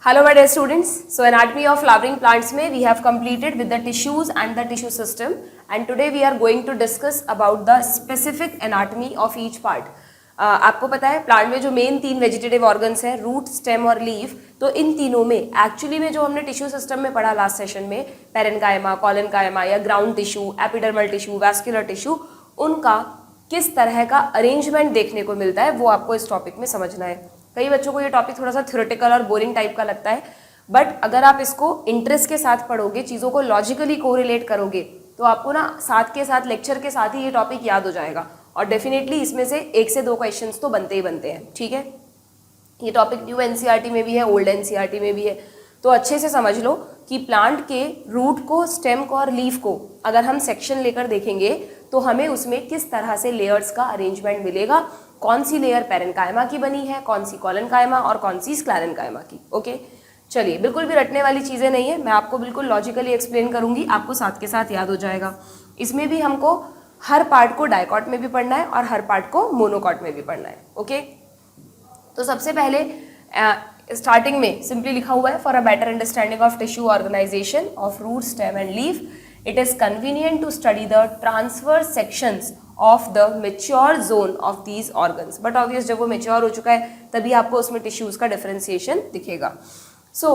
Hello my dear students. So anatomy of flowering plants में we have completed with the tissues and the tissue system and today we are going to discuss about the specific anatomy of each part. आपको पता है plant में जो main 3 vegetative organs हैं root, stem और leaf, तो इन तीनों में एक्चुअली में जो हमने टिश्यू सिस्टम में पढ़ा लास्ट सेशन में पेरेन्काइमा, कॉलेन्काइमा या ground tissue, epidermal tissue, vascular tissue, उनका किस तरह का अरेंजमेंट देखने को मिलता है वो आपको इस टॉपिक में समझना है. कई बच्चों को ये टॉपिक थोड़ा सा थ्योरेटिकल और बोरिंग टाइप का लगता है, बट अगर आप इसको इंटरेस्ट के साथ पढ़ोगे, चीज़ों को लॉजिकली कोरिलेट करोगे, तो आपको ना साथ के साथ लेक्चर के साथ ही ये टॉपिक याद हो जाएगा और डेफिनेटली इसमें से 1 से 2 क्वेश्चंस तो बनते ही बनते हैं. ठीक है, ये टॉपिक न्यू एनसीईआरटी में भी है, ओल्ड एनसीईआरटी में भी है, तो अच्छे से समझ लो कि प्लांट के रूट को, स्टेम को और लीफ को अगर हम सेक्शन लेकर देखेंगे तो हमें उसमें किस तरह से लेयर्स का अरेंजमेंट मिलेगा, कौन सी लेयर पेरेन्काइमा की बनी है, कौन सी कॉलेन्काइमा और कौन सी स्क्लेरेन्काइमा की. ओके, चलिए, बिल्कुल भी रटने वाली चीज़ें नहीं है, मैं आपको बिल्कुल लॉजिकली एक्सप्लेन करूंगी, आपको साथ के साथ याद हो जाएगा. इसमें भी हमको हर पार्ट को डाइकॉट में भी पढ़ना है और हर पार्ट को मोनोकॉट में भी पढ़ना है. ओके, तो सबसे पहले स्टार्टिंग में सिंपली लिखा हुआ है for a better understanding of tissue organisation of root, stem and leaf, it is convenient to study the transverse sections of the mature zone of these organs. But obvious जब वो mature हो चुका है तभी आपको उसमें tissues का differentiation दिखेगा. So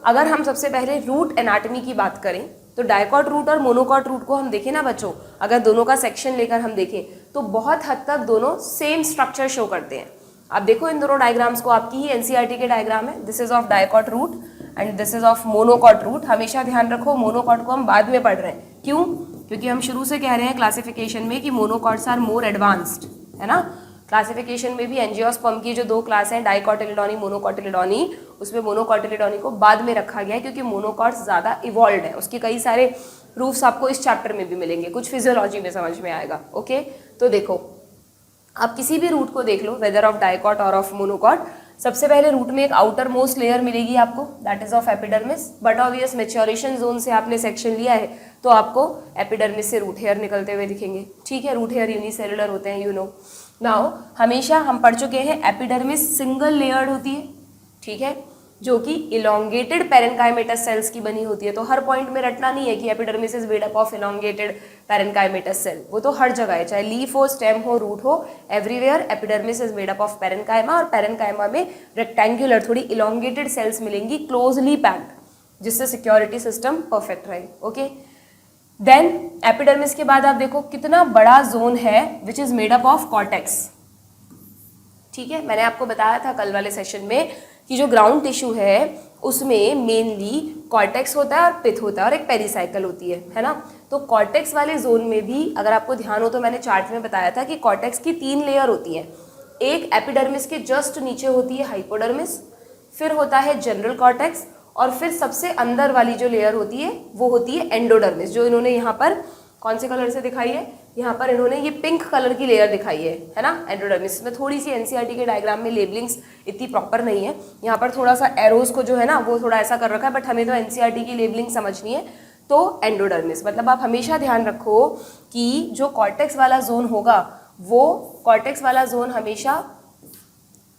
अगर हम सबसे पहले root anatomy की बात करें तो डाइकॉट रूट और मोनोकॉट रूट को हम देखें ना बच्चों, अगर दोनों का सेक्शन लेकर हम देखें तो बहुत हद तक दोनों सेम स्ट्रक्चर शो करते हैं. आप देखो इन दोनों डायग्राम्स को, आपकी ही एनसीईआरटी के डायग्राम है. This is of dicot root and this is of monocot root. हमेशा ध्यान रखो मोनोकॉट को हम बाद में पढ़ रहे हैं. क्यों? क्योंकि हम शुरू से कह रहे हैं क्लासिफिकेशन में कि मोनोकॉट्स आर मोर एडवांस्ड, है ना. क्लासिफिकेशन में भी एंजियोस्पर्म की जो 2 क्लास हैं, डाइकोटिलिडोनी, मोनोकोटिलिडोनी, उसमें मोनोकोटिलिडोनी को बाद में रखा गया है क्योंकि मोनोकॉट्स ज़्यादा इवॉल्व है. उसके कई सारे प्रूफ्स आपको इस चैप्टर में भी मिलेंगे, कुछ फिजियोलॉजी में समझ में आएगा. ओके, तो देखो आप किसी भी रूट को देख लो, वेदर ऑफ डाइकॉट और ऑफ मोनोकॉट, सबसे पहले रूट में एक आउटर मोस्ट लेयर मिलेगी आपको, that is of epidermis. But obvious maturation zone से आपने सेक्शन लिया है तो आपको एपिडर्मिस से रूट हेयर निकलते हुए दिखेंगे. ठीक है, रूट हेयर यूनिसेलुलर होते हैं, यू नो. नाउ हमेशा हम पढ़ चुके हैं एपिडर्मिस सिंगल लेयर्ड होती है, ठीक है, जो कि इलोंगेटेड पेरेन्काइमेटस सेल्स की बनी होती है. तो हर पॉइंट में रटना नहीं है कि epidermis is made up of elongated parenchymatous cell, वो तो हर जगह है, चाहे लीफ हो, स्टेम हो, रूट हो, everywhere epidermis is made up of parenchyma. और पेरेन्काइमा में रेक्टेंगुलर थोड़ी इलोंगेटेड सेल्स मिलेंगी क्लोजली पैक्ड, जिससे सिक्योरिटी सिस्टम परफेक्ट रहे. ओके, देन एपिडर्मिस के बाद आप देखो कितना बड़ा जोन है which is made up of cortex. ठीक है, मैंने आपको बताया था कल वाले सेशन में कि जो ग्राउंड टिश्यू है उसमें मेनली कॉर्टेक्स होता है और पिथ होता है और एक पेरिसाइकल होती है ना. तो कॉर्टेक्स वाले जोन में भी अगर आपको ध्यान हो तो मैंने चार्ट में बताया था कि कॉर्टेक्स की 3 लेयर होती हैं. एक एपिडर्मिस के जस्ट नीचे होती है हाइपोडर्मिस, फिर होता है जनरल कॉर्टेक्स और फिर सबसे अंदर वाली जो लेयर होती है वो होती है एंडोडर्मिस, जो इन्होंने यहाँ पर कौन से कलर से दिखाई है, यहाँ पर इन्होंने ये पिंक कलर की लेयर दिखाई है ना, एंडोडर्मिस. में थोड़ी सी एनसीईआरटी के डायग्राम में लेबलिंग्स इतनी प्रॉपर नहीं है, यहाँ पर थोड़ा सा एरोज को जो है ना वो थोड़ा ऐसा कर रखा है, बट हमें तो एनसीईआरटी की लेबलिंग समझनी है. तो एंडोडर्मिस मतलब आप हमेशा ध्यान रखो कि जो कॉर्टेक्स वाला जोन होगा वो कॉर्टेक्स वाला जोन हमेशा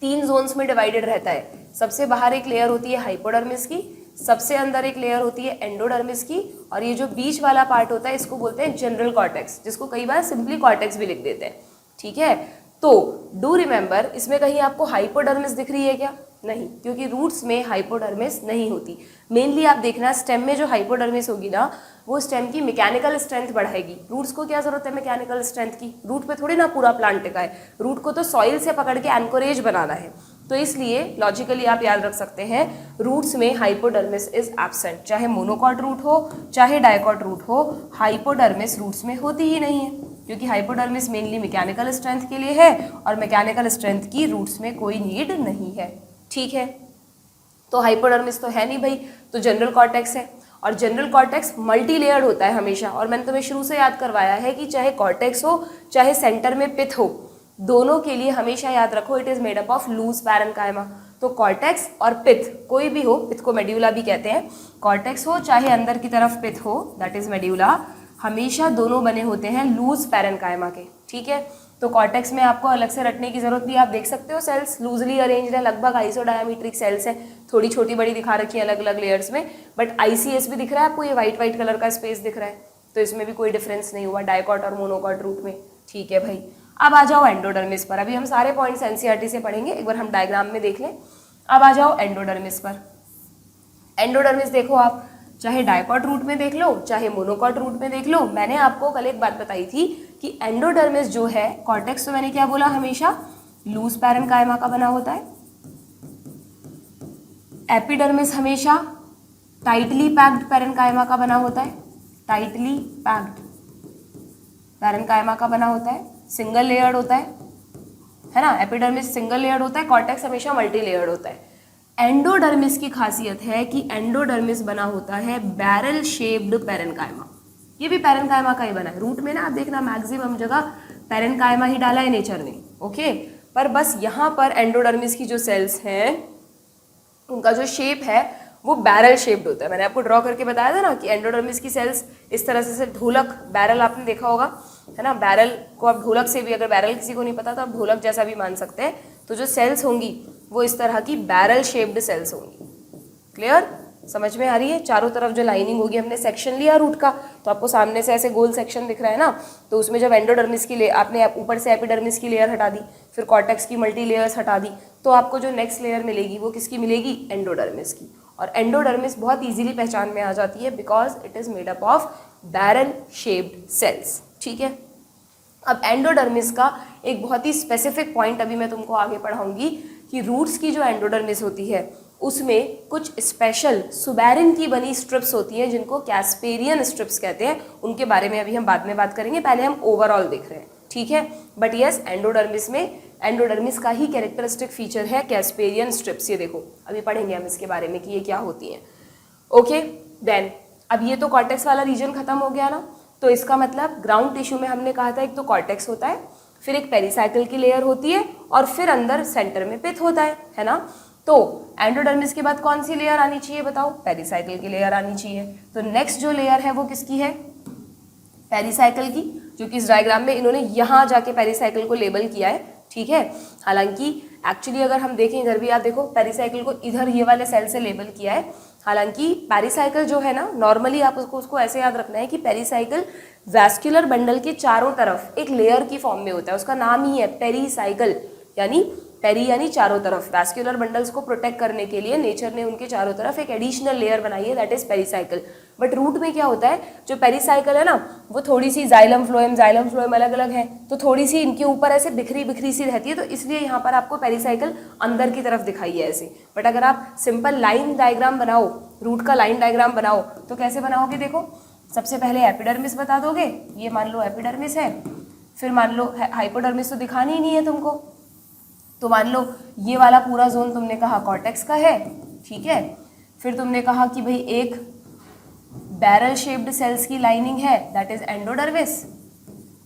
3 जोन्स में डिवाइडेड रहता है. सबसे बाहर एक लेयर होती है हाइपोडर्मिस की, सबसे अंदर एक लेयर होती है एंडोडर्मिस की, और ये जो बीच वाला पार्ट होता है इसको बोलते हैं जनरल कॉर्टेक्स, जिसको कई बार सिंपली कॉर्टेक्स भी लिख देते हैं. ठीक है, तो डू रिमेंबर, इसमें कहीं आपको हाइपोडर्मिस दिख रही है क्या? नहीं, क्योंकि रूट्स में हाइपोडर्मिस नहीं होती. मेनली आप देखना स्टेम में जो हाइपोडर्मिस होगी ना वो स्टेम की मैकेनिकल स्ट्रेंथ बढ़ाएगी. रूट्स को क्या जरूरत है मैकेनिकल स्ट्रेंथ की? रूट पे थोड़ी ना पूरा प्लांट टिका है, रूट को तो सॉइल से पकड़ के एनकोरेज बनाना है. तो इसलिए लॉजिकली आप याद रख सकते हैं रूट्स में हाइपोडर्मिस इज एब्सेंट. चाहे मोनोकॉट रूट हो चाहे डाइकॉट रूट हो, हाइपोडर्मिस रूट्स में होती ही नहीं है, क्योंकि हाइपोडर्मिस मेनली मैकेनिकल स्ट्रेंथ के लिए है और मैकेनिकल स्ट्रेंथ की रूट्स में कोई नीड नहीं है. ठीक है, तो हाइपोडर्मिस तो है नहीं भाई, तो जनरल कॉर्टेक्स है. और जनरल कॉर्टेक्स मल्टी लेयर्ड होता है हमेशा, और मैंने तुम्हें शुरू से याद करवाया है कि चाहे कॉर्टेक्स हो चाहे सेंटर में पिथ हो, दोनों के लिए हमेशा याद रखो it is made up of loose parenchyma. तो कॉर्टेक्स और पिथ कोई भी हो, पिथ को मेड्यूला भी कहते हैं, कॉर्टेक्स हो चाहे अंदर की तरफ पिथ हो दैट इज मेड्यूला, हमेशा दोनों बने होते हैं लूज पेरेन्काइमा के. ठीक है, तो कॉर्टेक्स में आपको अलग से रटने की जरूरत नहीं, आप देख सकते हो सेल्स लूजली अरेंज्ड है, लगभग आइसोडायमीट्रिक सेल्स है, थोड़ी छोटी बड़ी दिखा रखी है अलग अलग लेयर्स में, बट आईसीएस भी दिख रहा है आपको, ये वाइट कलर का स्पेस दिख रहा है, तो इसमें भी कोई डिफरेंस नहीं हुआ डाइकॉट और मोनोकॉट रूट में। ठीक है भाई, अब आ जाओ एंडोडर्मिस पर। अभी हम सारे पॉइंट्स एनसीईआरटी से पढ़ेंगे, एक बार हम डायग्राम में देख लें। अब आ जाओ एंडोडर्मिस पर। एंडोडर्मिस देखो आप, चाहे डाइकॉट रूट में देख लो चाहे मोनोकॉट रूट में देख लो, मैंने आपको कल एक बात बताई थी कि एंडोडर्मिस जो है, कॉर्टेक्स तो मैंने क्या बोला, हमेशा लूज पैरेन्काइमा का बना होता है, एपिडर्मिस हमेशा टाइटली पैक्ड पैरेन्काइमा का बना होता है, टाइटली पैक्ड पैरेन्काइमा का बना होता है, सिंगल लेयर्ड होता है ना, एपिडर्मिस सिंगल लेयर्ड होता है, कॉर्टेक्स हमेशा मल्टी लेयर्ड होता है। एंडोडर्मिस की खासियत है कि एंडोडर्मिस बना होता है बैरल शेप्ड पैरेन्काइमा, ये भी पैरेन्काइमा का ही बना है। रूट में ना आप देखना मैक्सिमम जगह पैरेन्काइमा ही डाला है नेचर ने, ओके, पर बस यहाँ पर एंडोडर्मिस की जो सेल्स हैं उनका जो शेप है वो बैरल शेप्ड होता है। मैंने आपको ड्रॉ करके बताया था ना कि एंडोडर्मिस की सेल्स इस तरह से ढोलक, बैरल आपने देखा होगा है ना, बैरल को आप ढोलक से भी, अगर बैरल किसी को नहीं पता तो आप ढोलक जैसा भी मान सकते हैं, तो जो सेल्स होंगी वो इस तरह की बैरल शेप्ड सेल्स होंगी। क्लियर, समझ में आ रही है? चारों तरफ जो लाइनिंग होगी, हमने सेक्शन लिया रूट का तो आपको सामने से ऐसे गोल सेक्शन दिख रहा है ना, तो उसमें जब एंडोडर्मिस की लेयर, आपने ऊपर से एपिडर्मिस की लेयर हटा दी, फिर कॉर्टेक्स की मल्टी लेयर्स हटा दी, तो आपको जो नेक्स्ट लेयर मिलेगी वो किसकी मिलेगी, एंडोडर्मिस की। और एंडोडर्मिस बहुत इजीली पहचान में आ जाती है because it is made up of barrel shaped cells. ठीक है, अब एंडोडर्मिस का एक बहुत ही स्पेसिफिक पॉइंट अभी मैं तुमको आगे पढ़ाऊंगी कि रूट्स की जो एंडोडर्मिस होती है उसमें कुछ स्पेशल सुबेरिन की बनी स्ट्रिप्स होती हैं जिनको कैस्पेरियन स्ट्रिप्स कहते हैं, उनके बारे में अभी हम बाद में बात करेंगे, पहले हम ओवरऑल देख रहे हैं। ठीक है, बट यस, एंडोडर्मिस में एंडोडर्मिस का ही कैरेक्टरिस्टिक फीचर है कैस्पेरियन स्ट्रिप्स। ये देखो अभी पढ़ेंगे हम इसके बारे में कि ये क्या होती हैं। ओके देन, अब ये तो कॉर्टेक्स वाला रीजन खत्म हो गया ना, तो इसका मतलब ग्राउंड टिश्यू में हमने कहा था एक तो कॉर्टेक्स होता है, फिर एक पेरिसाइकिल की लेयर होती है और फिर अंदर सेंटर में पिथ होता है ना। तो एंडोडर्मिस के बाद कौन सी लेयर आनी चाहिए बताओ, पेरिसाइकिल की लेयर आनी चाहिए। तो नेक्स्ट जो लेयर है वो किसकी है, पेरिसाइकिल की, जो कि इस डायग्राम में इन्होंने यहाँ जाके पेरिसाइकिल को लेबल किया है। ठीक है, हालांकि एक्चुअली अगर हम देखें इधर भी आप देखो पेरिसाइकिल को इधर ये वाले सेल से लेबल किया है, हालांकि पेरिसाइकिल जो है ना, नॉर्मली आप उसको ऐसे याद रखना है कि पेरिसाइकिल वैस्कुलर बंडल के चारों तरफ एक लेयर की फॉर्म में होता है, उसका नाम ही है पेरिसाइकिल, यानी पेरी यानी चारों तरफ। वैस्कुलर बंडल्स को प्रोटेक्ट करने के लिए नेचर ने उनके चारों तरफ एक एडिशनल लेयर बनाई है, that is pericycle. But root में क्या होता है, जो पेरिसाइकिल है ना वो थोड़ी सी जाइलम फ्लोएम अलग अलग है, तो थोड़ी सी इनके ऊपर ऐसे बिखरी सी रहती है, तो इसलिए यहाँ पर आपको पेरिसाइकिल अंदर की तरफ दिखाई है ऐसे। बट अगर आप सिंपल लाइन डायग्राम बनाओ, रूट का लाइन डायग्राम बनाओ, तो कैसे बनाओगे, देखो सबसे पहले एपिडर्मिस बता दोगे, ये मान लो एपिडर्मिस है, फिर मान लो हाइपोडर्मिस तो दिखानी ही नहीं है तुमको, तो मान लो ये वाला पूरा जोन तुमने कहा कॉर्टेक्स का है। ठीक है, फिर तुमने कहा कि भाई एक बैरल शेप्ड सेल्स की लाइनिंग है, दैट इज एंडोडर्मिस,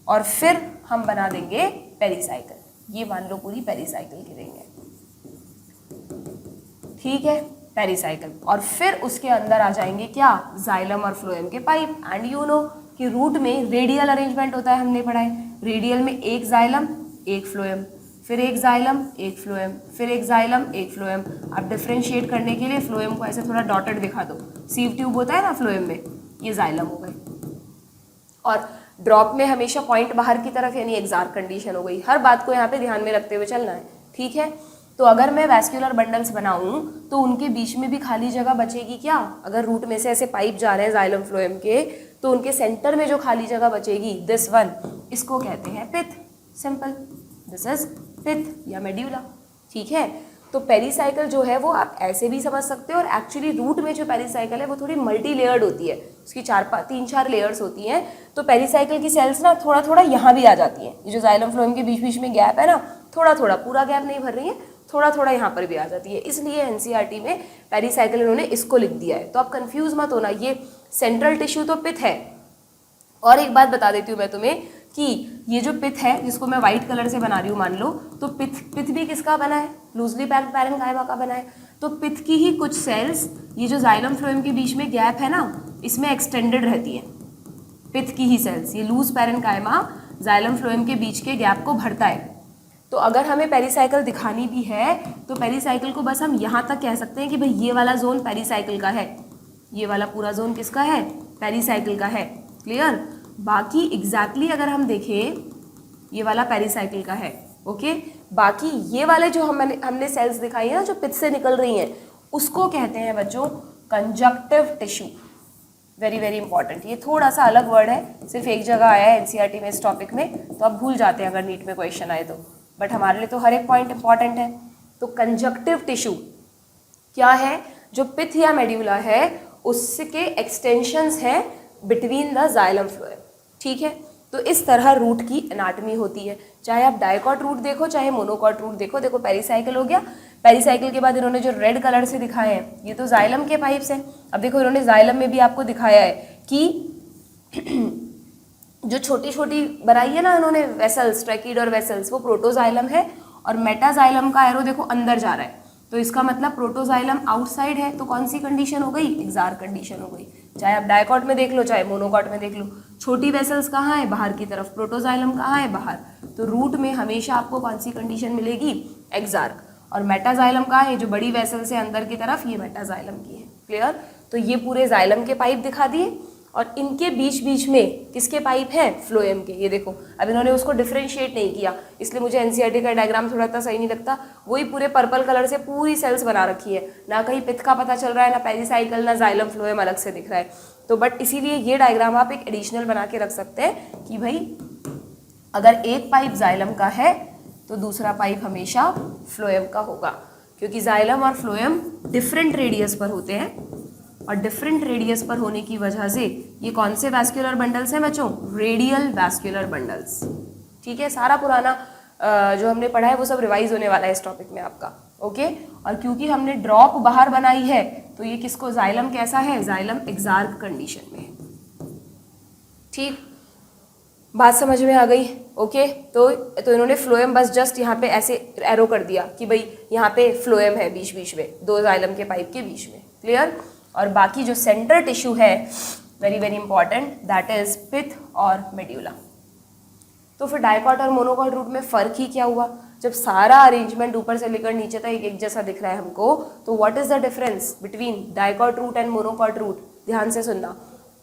और फिर हम बना देंगे पेरिसाइकिल, ये मान लो पूरी पेरिसाइकिल की रिंग है। ठीक है, पेरिसाइकिल, और फिर उसके अंदर आ जाएंगे क्या, जाइलम और फ्लोएम के पाइप। एंड यू नो कि रूट में रेडियल अरेंजमेंट होता है, हमने पढ़ा है, रेडियल में एक जाइलम एक फ्लोएम, फिर एक जाइलम एक फ्लोएम, फिर एक जाइलम एक फ्लोएम। आप डिफ्रेंशिएट करने के लिए फ्लोएम को ऐसे थोड़ा डॉटेड दिखा दो, सीव ट्यूब होता है ना फ्लोएम में, ये जाइलम हो गए। और ड्रॉप में हमेशा पॉइंट बाहर की तरफ यानी एक्सार कंडीशन हो गई, हर बात को यहाँ पे ध्यान में रखते हुए चलना है। ठीक है, तो अगर मैं वैस्कुलर बंडल्स बनाऊं तो उनके बीच में भी खाली जगह बचेगी क्या, अगर रूट में से ऐसे पाइप जा रहे हैं जाइलम फ्लोएम के, तो उनके सेंटर में जो खाली जगह बचेगी, दिस वन, इसको कहते हैं पिथ। सिंपल, दिस इज पिथ या मेड्यूला। ठीक है, तो पेरिसाइकिल जो है वो आप ऐसे भी समझ सकते हो, और एक्चुअली रूट में जो पेरिसाइकिल है वो थोड़ी मल्टी लेयर्ड होती है, उसकी 3-4 लेयर्स होती हैं, तो पेरिसाइकिल की सेल्स ना थोड़ा थोड़ा यहाँ भी आ जाती हैं, ये जो जाइलम फ्लोएम के बीच बीच में गैप है ना, थोड़ा थोड़ा, पूरा गैप नहीं भर रही है, थोड़ा थोड़ा यहाँ पर भी आ जाती है, इसलिए एनसीईआरटी में पेरिसाइकिल उन्होंने इसको लिख दिया है। तो आप कंफ्यूज मत होना, ये सेंट्रल टिश्यू तो पिथ है। और एक बात बता देती हूँ मैं तुम्हें कि ये जो पिथ है जिसको मैं व्हाइट कलर से बना रही हूँ मान लो, तो पिथ भी किसका बना है, लूजली पैक्ड पैरेन्काइमा का बना है। तो पिथ की ही कुछ सेल्स, ये जो जाइलम फ्लोएम के बीच में गैप है ना, इसमें एक्सटेंडेड रहती है, पिथ की ही सेल्स, ये लूज पैरेन्काइमा जाइलम फ्लोएम के बीच के गैप को भरता है। तो अगर हमें पेरिसाइकिल दिखानी भी है तो पेरिसाइकिल को बस हम यहाँ तक कह सकते हैं कि भाई ये वाला जोन पेरिसाइकिल का है, ये वाला पूरा जोन किसका है, पेरिसाइकिल का है। क्लियर। बाकी एग्जैक्टली अगर हम देखें ये वाला पेरिसाइकिल का है। ओके। बाकी ये वाले जो हमने सेल्स दिखाई है ना जो पित्त से निकल रही हैं, उसको कहते हैं बच्चों conjunctive tissue. Very very important. ये थोड़ा सा अलग वर्ड है, सिर्फ एक जगह आया है एनसीईआरटी में इस टॉपिक में, तो आप भूल जाते हैं अगर नीट में क्वेश्चन आए तो, बट हमारे लिए तो हर एक पॉइंट इंपॉर्टेंट है। तो कंजक्टिव टिश्यू क्या है, जो पित्त या मेड्यूला है उसके एक्सटेंशंस हैं बिटवीन द जाइलम फ्लोएम। ठीक है। तो इस तरह रूट की एनाटॉमी होती है, चाहे आप डाइकॉट रूट देखो चाहे मोनोकॉट रूट देखो। देखो पेरिसाइकिल हो गया, पेरिसाइकिल के बाद इन्होंने जो रेड कलर से दिखाए हैं ये तो जाइलम के पाइप्स हैं। अब देखो इन्होंने जाइलम में भी आपको दिखाया है कि जो छोटी छोटी बनाई है ना उन्होंने वेसल्स, ट्रैकिड और वेसल्स, वो प्रोटोजाइलम है, और मेटाजाइलम का एरो देखो अंदर जा रहा है, तो इसका मतलब प्रोटोजाइलम आउटसाइड है। तो कौन सी कंडीशन हो गई, एक्सार्क कंडीशन हो गई। चाहे आप डाइकॉट में देख लो चाहे मोनोकॉट में देख लो, छोटी वेसल्स कहाँ है, बाहर की तरफ, प्रोटोजाइलम कहाँ है, बाहर। तो रूट में हमेशा आपको कौन सी कंडीशन मिलेगी, एक्सार्क। और मेटाजाइलम कहाँ है, जो बड़ी वेसल्स है अंदर की तरफ, ये मेटाजाइलम की है। क्लियर। तो ये पूरे जाइलम के पाइप दिखा दिए, और इनके बीच बीच में किसके पाइप हैं, फ्लोएम के। ये देखो अब इन्होंने उसको डिफरेंशिएट नहीं किया, इसलिए मुझे एनसीईआरटी का डायग्राम थोड़ा सा सही नहीं लगता। वही पूरे पर्पल कलर से पूरी सेल्स बना रखी है, ना कहीं पित्त का पता चल रहा है, ना पेरिसाइकिल, ना जाइलम फ्लोएम अलग से दिख रहा है। तो बट इसीलिए ये डायग्राम आप एक एडिशनल बना के रख सकते हैं कि भाई अगर एक पाइप जाइलम का है तो दूसरा पाइप हमेशा फ्लोएम का होगा, क्योंकि जाइलम और फ्लोएम डिफरेंट रेडियस पर होते हैं, और डिफरेंट रेडियस पर होने की वजह से ये कौन से वैस्कुलर बंडल्स हैं बच्चों, रेडियल वैस्कुलर बंडल्स। ठीक है। सारा पुराना जो हमने पढ़ा है वो सब रिवाइज होने वाला है इस टॉपिक में आपका। ओके। और क्योंकि हमने ड्रॉप बाहर बनाई है तो ये किसको, जाइलम कैसा है, जाइलम एक्सार्क कंडीशन में है। ठीक, बात समझ में आ गई। ओके। तो इन्होंने फ्लोएम बस जस्ट यहाँ पे ऐसे एरो कर दिया कि भाई यहाँ पे फ्लोएम है बीच बीच में, दो जाइलम के पाइप के बीच में। क्लियर। और बाकी जो सेंटर टिश्यू है very very important, that is पित्त और मेड्यूला। तो फिर डाइकॉट और मोनोकॉट रूट में फ़र्क ही क्या हुआ, जब सारा अरेंजमेंट ऊपर से लेकर नीचे तक एक जैसा दिख रहा है हमको, तो what is the difference between dicot root and monocot root. ध्यान से सुनना,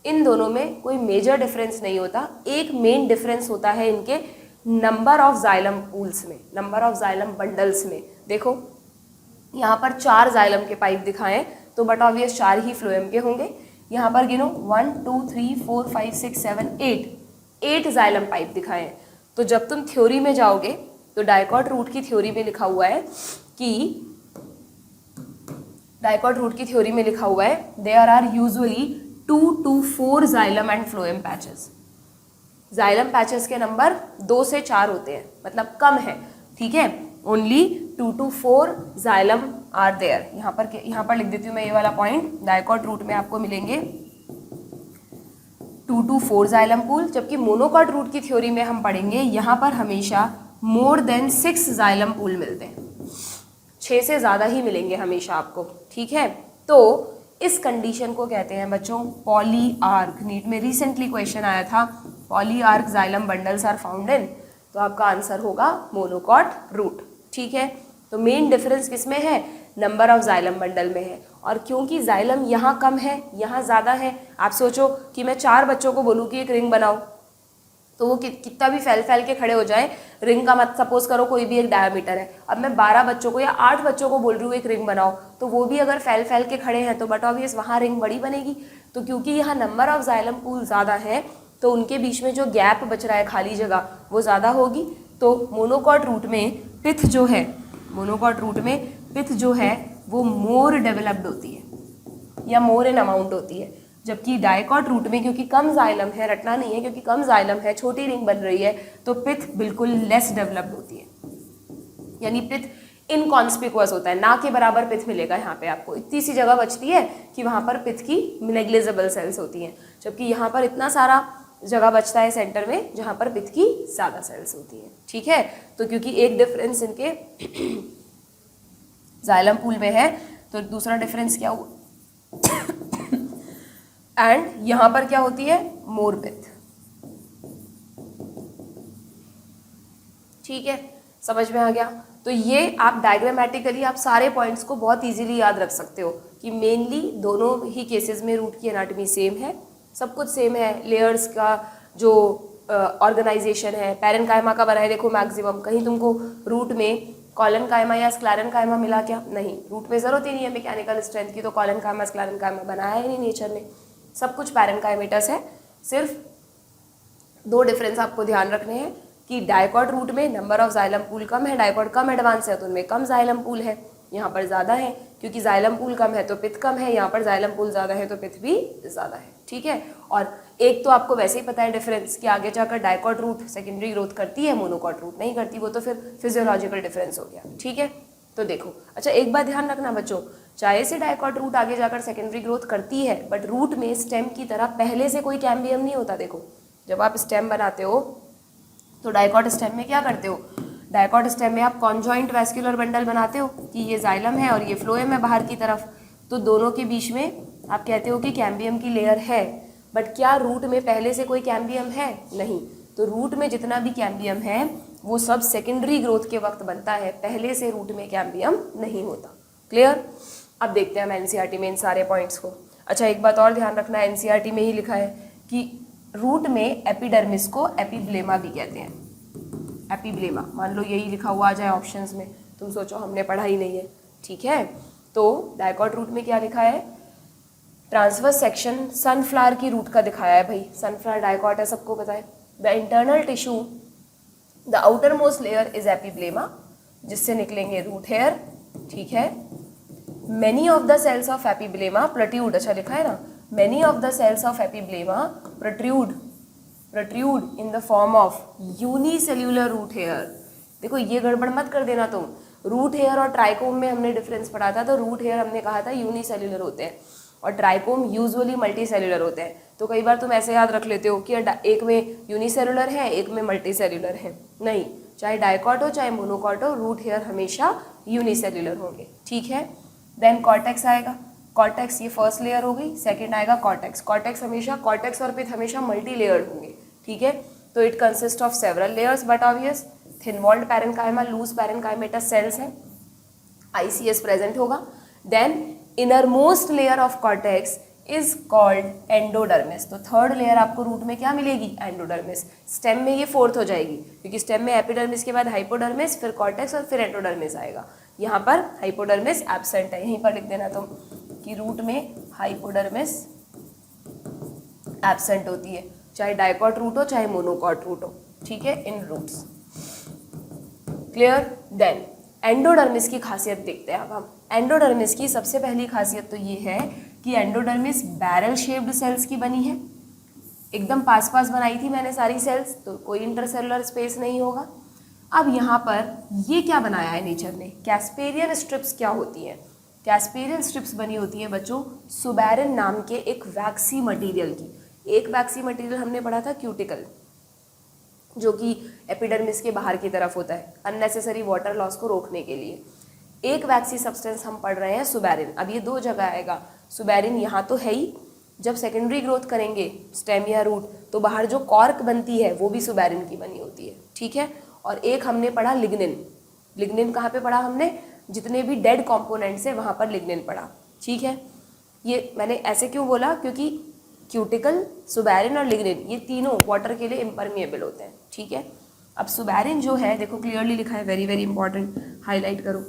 इन दोनों में कोई मेजर डिफरेंस नहीं होता, एक मेन डिफरेंस होता है इनके नंबर ऑफ जाइलम पूल्स में, नंबर ऑफ जाइलम बंडल्स में। देखो यहाँ पर 4 जाइलम के पाइप दिखाएं तो बट ऑब्वियस 4 ही फ्लोएम के होंगे। यहाँ पर गिनो 1 2 3 4 5 6 7 8 जाइलम पाइप दिखाएं। तो जब तुम थ्योरी में जाओगे तो डाइकॉट रूट की थ्योरी में लिखा हुआ है कि डाइकॉट रूट की थ्योरी में लिखा हुआ है there are usually 2 to 4 xylem and phloem patches. Xylem patches के नंबर 2 से 4 होते हैं, मतलब कम है। ठीक है। Only 2 to 4 xylem are there. यहाँ पर लिख देती हूँ मैं ये वाला पॉइंट, डाइकॉट रूट में आपको मिलेंगे 2 to 4 जाइलम पूल, जबकि मोनोकॉट रूट की थ्योरी में हम पढ़ेंगे यहाँ पर हमेशा मोर देन 6 जाइलम पूल मिलते हैं, 6 से ज़्यादा ही मिलेंगे हमेशा आपको। ठीक है। तो इस कंडीशन को कहते हैं बच्चों पॉली आर्क। नीट में रिसेंटली क्वेश्चन आया था polyarch xylem bundles are found in, तो आपका आंसर होगा मोनोकॉट रूट। ठीक है। तो मेन डिफरेंस किसमें है, नंबर ऑफ जाइलम बंडल में है। और क्योंकि जाइलम यहाँ कम है यहाँ ज़्यादा है, आप सोचो कि मैं 4 बच्चों को बोलूँ कि एक रिंग बनाओ तो वो कितना भी फैल के खड़े हो जाए, रिंग का मत सपोज करो कोई भी एक डायमीटर है, अब मैं 12 बच्चों को या 8 बच्चों को बोल रही हूँ एक रिंग बनाओ, तो वो भी अगर फैल के खड़े हैं तो बट ऑब्वियस वहाँ रिंग बड़ी बनेगी। तो क्योंकि यहाँ नंबर ऑफ जाइलम पूल ज़्यादा है तो उनके बीच में जो गैप बच रहा है खाली जगह वो ज़्यादा होगी। तो मोनोकॉट रूट में पित्त जो है, मोनोकॉट रूट में पित्त जो है वो मोर डेवलप्ड होती है या मोर इन अमाउंट होती है, जबकि डाइकॉट रूट में क्योंकि कम जाइलम है, रटना नहीं है, क्योंकि कम जाइलम है, छोटी रिंग बन रही है, तो पित्त बिल्कुल लेस डेवलप्ड होती है, यानी पित्त इनकॉन्स्पिकुअस होता है, ना के बराबर पित्त मिलेगा यहाँ पे आपको। इतनी सी जगह बचती है कि वहाँ पर पित्त की नेग्लिजिबल सेल्स होती हैं, जबकि यहाँ पर इतना सारा जगह बचता है सेंटर में जहाँ पर पित्त की ज़्यादा सेल्स होती हैं। ठीक है। तो क्योंकि एक डिफरेंस इनके जाइलम पूल में है तो दूसरा डिफरेंस क्या हुआ एंड यहाँ पर क्या होती है, मोर पित्त। ठीक है, समझ में आ गया। तो ये आप डायग्रामेटिकली आप सारे पॉइंट्स को बहुत इजीली याद रख सकते हो कि मेनली दोनों ही केसेस में रूट की एनाटॉमी सेम है, सब कुछ सेम है। लेयर्स का जो ऑर्गेनाइजेशन है, पैरेनकाइमा का बना है देखो मैक्सिमम, कहीं तुमको रूट में कॉलन काइमा या स्क्लेरन काइमा मिला क्या? नहीं, रूट में जरूरत ही नहीं है मैकेनिकल स्ट्रेंथ की, तो कॉलन काइमा स्क्लेरन काइमा बनाया ही नहीं नेचर ने, सब कुछ पैरेनकाइमेटस है। सिर्फ दो डिफरेंस आपको ध्यान रखने हैं कि डायकॉट रूट में नंबर ऑफ जाइलम पूल कम है, डायकॉट कम एडवांस है तो उनमें कम जाइलम पूल है, यहाँ पर ज़्यादा है क्योंकि जाइलम पूल कम है तो पित्त कम है, यहाँ पर जाइलम पूल ज़्यादा है तो पित्त भी ज़्यादा है। ठीक है, और एक तो आपको वैसे ही पता है डिफरेंस कि आगे जाकर डायकॉट रूट सेकेंडरी ग्रोथ करती है, मोनोकॉट रूट नहीं करती, वो तो फिर फिजियोलॉजिकल डिफरेंस हो गया। ठीक है, तो देखो अच्छा एक बात ध्यान रखना बच्चों, चाहे से डायकॉट रूट आगे जाकर सेकेंडरी ग्रोथ करती है बट रूट में स्टेम की तरह पहले से कोई कैम्बियम नहीं होता। देखो जब आप स्टेम बनाते हो तो डायकॉट स्टेम में क्या करते हो, डायकॉट स्टेम में आप कॉन्जॉइंट वैस्कुलर बंडल बनाते हो कि ये जाइलम है और ये फ्लोएम है बाहर की तरफ, तो दोनों के बीच में आप कहते हो कि कैम्बियम की लेयर है। बट क्या रूट में पहले से कोई कैम्बियम है? नहीं। तो रूट में जितना भी कैम्बियम है वो सब सेकेंडरी ग्रोथ के वक्त बनता है, पहले से रूट में कैम्बियम नहीं होता। क्लियर? अब देखते हैं हम एनसीईआरटी में इन सारे पॉइंट्स को। अच्छा एक बात और ध्यान रखना, एनसीईआरटी में ही लिखा है कि रूट में एपिडर्मिस को एपिब्लेमा भी कहते हैं। एपिब्लेमा, मान लो यही लिखा हुआ आ जाए ऑप्शंस में, तुम सोचो हमने पढ़ा ही नहीं है। ठीक है, तो डायकॉट रूट में क्या लिखा है, ट्रांसवर्स सेक्शन सनफ्लावर की रूट का दिखाया है भाई, सनफ्लावर डायकॉट है सबको पता है। The internal tissue the outer most layer is epiblema, जिससे निकलेंगे रूट हेयर। ठीक है, many of the cells of epiblema protrude, अच्छा लिखा है ना, many of the cells of epiblema protrude in the form of unicellular root hair. देखो ये गड़बड़ मत कर देना तुम, रूट हेयर और ट्राइकोम में हमने डिफरेंस पढ़ा था, तो रूट हेयर हमने कहा था यूनिसेल्यूलर होते हैं और ट्राइकोम यूजुअली मल्टी सेल्यूलर होते हैं। तो कई बार तुम ऐसे याद रख लेते हो कि एक में यूनिसेल्यूलर है एक में मल्टी सेल्यूलर है, नहीं, चाहे डायकॉट हो चाहे मोनोकॉट हो, रूट हेयर हमेशा यूनिसेल्यूलर होंगे। ठीक है, देन कॉर्टेक्स आएगा, कॉर्टेक्स ये फर्स्ट लेयर हो गई, सेकंड आएगा कॉर्टेक्स। कॉर्टेक्स हमेशा, कॉर्टेक्स और पिथ हमेशा मल्टी लेयर्ड होंगे। ठीक है, तो it consist of several layers but obvious, thin walled parenchyma, loose parenchymatous cells हैं, आईसीएस प्रेजेंट होगा। Then inner most layer of cortex is called endodermis. तो थर्ड लेयर आपको रूट में क्या मिलेगी, एंडोडर्मिस। स्टेम में ये फोर्थ हो जाएगी क्योंकि स्टेम में एपिडर्मिस के बाद हाइपोडर्मिस, फिर कॉर्टेक्स और फिर एंडोडर्मिस आएगा। यहाँ पर हाइपोडर्मिस एब्सेंट है, यहीं पर लिख देना तुम कि रूट में हाइपोडर्मिस एब्सेंट होती है, चाहे डायकॉट रूट हो चाहे मोनोकॉट रूट हो। ठीक है, इन रूट्स। क्लियर? देन एंडोडर्मिस की खासियत देखते हैं अब हम। एंडोडर्मिस की सबसे पहली खासियत तो ये है कि एंडोडर्मिस बैरल शेप्ड सेल्स की बनी है, एकदम पास पास बनाई थी मैंने सारी सेल्स, तो कोई इंटरसेलुलर स्पेस नहीं होगा। अब यहाँ पर ये क्या बनाया है नेचर ने, कैस्पेरियन स्ट्रिप्स क्या होती हैं? कैस्पेरियन स्ट्रिप्स बनी होती हैं बच्चों सुबैरिन नाम के एक वैक्सी मटेरियल की। एक वैक्सी मटेरियल हमने पढ़ा था क्यूटिकल, जो कि एपिडर्मिस के बाहर की तरफ होता है अननेसेसरी वाटर लॉस को रोकने के लिए। एक वैक्सी सब्सटेंस हम पढ़ रहे हैं सुबैरिन। अब ये दो जगह आएगा, सुबैरिन यहाँ तो है ही, जब सेकेंडरी ग्रोथ करेंगे स्टेम या रूट तो बाहर जो कॉर्क बनती है वो भी सुबैरिन की बनी होती है। ठीक है, और एक हमने पढ़ा लिग्निन। लिग्निन कहाँ पे पढ़ा हमने, जितने भी डेड कॉम्पोनेंट्स है वहाँ पर लिग्निन पढ़ा। ठीक है, ये मैंने ऐसे क्यों बोला, क्योंकि क्यूटिकल, सुबैरिन और लिग्निन ये तीनों वाटर के लिए इम्परमिएबल होते हैं। ठीक है, अब सुबैरिन जो है देखो क्लियरली लिखा है, वेरी वेरी इंपॉर्टेंट, हाईलाइट करो,